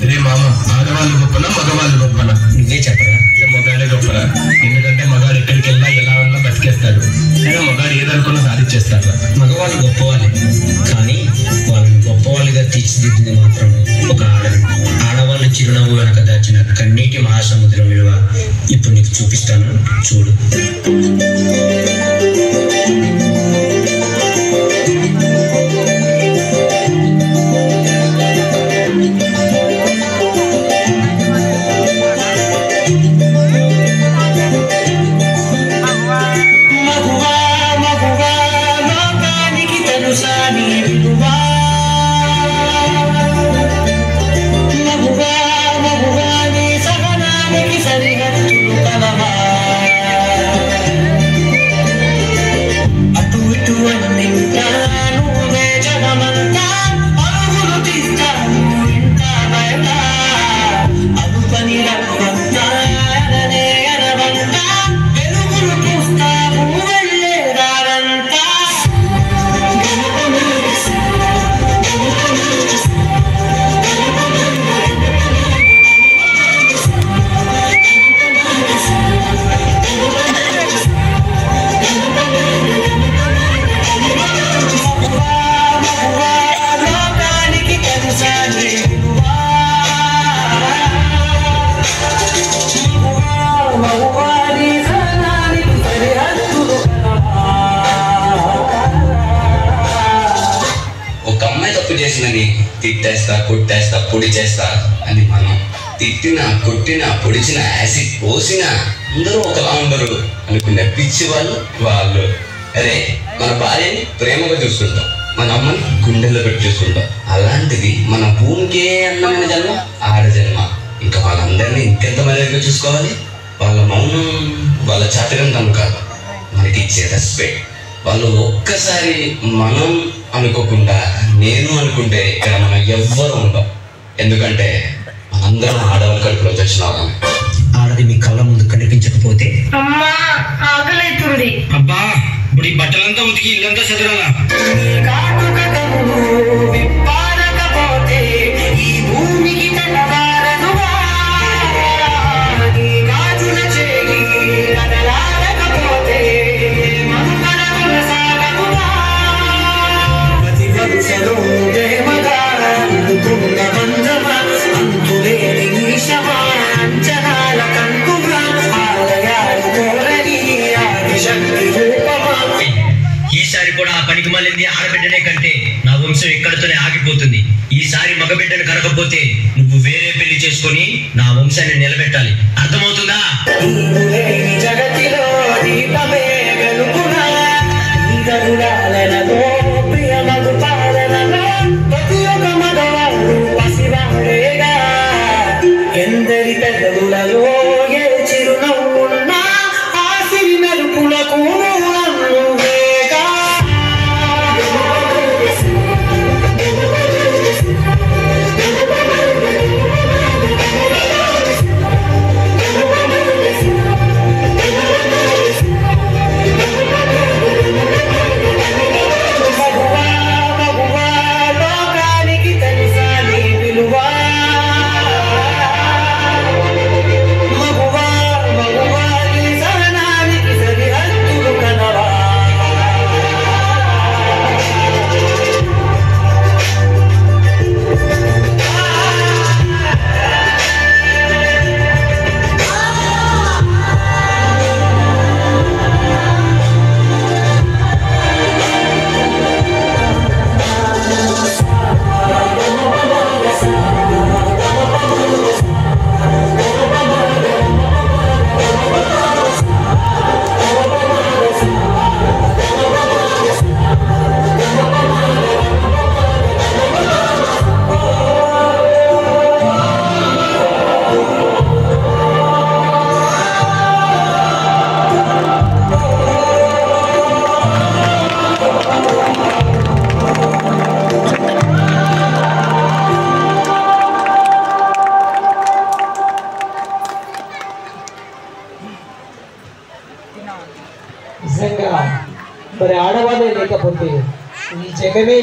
రే మామ, ఆడవాళ్ళు గొప్పనా మగవాళ్ళు గొప్పనా? నువ్వే చెప్పరా. మగాడే గొప్పరా. ఎందుకంటే మగాడు ఎక్కడికి వెళ్ళినా ఎలా ఉన్నా బతికేస్తాడు. అయినా మగాడు ఏదనుకున్నా సాధించేస్తాడు. మగవాళ్ళు గొప్పవాళ్ళే, కానీ వాళ్ళని గొప్పవాళ్ళుగా తీర్చిదిద్దింది మాత్రం ఒక ఆడది. ఆడవాళ్ళ చిరునవ్వు వెనక దాచిన కన్నీటి మహాసముద్రం విలువ ఇప్పుడు నీకు చూపిస్తాను, చూడు. చేసినని తిట్టేస్తా, కొట్టేస్తా, పొడి చేస్తా అని మనం తిట్టినా, కొట్టినా, పొడిచినా, యాసిడ్ పోసినా అందరూ ఒకలా ఉండరు అనుకునే పిచ్చి వాళ్ళు. అరే, మన భార్యని ప్రేమగా చూస్తుంటాం, మన అమ్మని గుండెల్లో పెట్టి చూస్తుంటాం. అలాంటిది మన భూమికే అందమైన జన్మ ఆడ జన్మ. ఇంకా వాళ్ళందరినీ ఇంకెంత మర్యాదగా చూసుకోవాలి. వాళ్ళ మౌనం, వాళ్ళ చాతుర్యం కాదు, మనకి ఇచ్చే రెస్పెక్ట్. వాళ్ళు ఒక్కసారి మనం అనుకోకుండా నేను అనుకుంటే ఇక్కడ మనం ఎవ్వరు ఉంటాం. ఎందుకంటే మనందరం ఆడవాళ్ళ కడుపులో వచ్చిన వాళ్ళం. ఆడది మీ కళ్ళ ముందు కనిపించకపోతే అమ్మా ఆకలైతుంది. అబ్బా, ఇప్పుడు ఈ బట్టలంతా ఉతికి ఇల్లంతా చదరాలా? ఈసారి కూడా ఆ పనికి మళ్ళీ ఆడబిడ్డనే కంటే నా వంశం ఇక్కడితోనే ఆగిపోతుంది. ఈసారి మగబిడ్డను కనకపోతే నువ్వు వేరే పెళ్లి చేసుకొని నా వంశాన్ని నిలబెట్టాలి. అర్థమవుతుందా? ఎందరి పెద్దలలో ఏ చిరునవ్వున్నా ఆ సిరి మెరుపులకు నిజంగా మరి ఆడవాళ్ళే లేకపోతే ఈ జగమే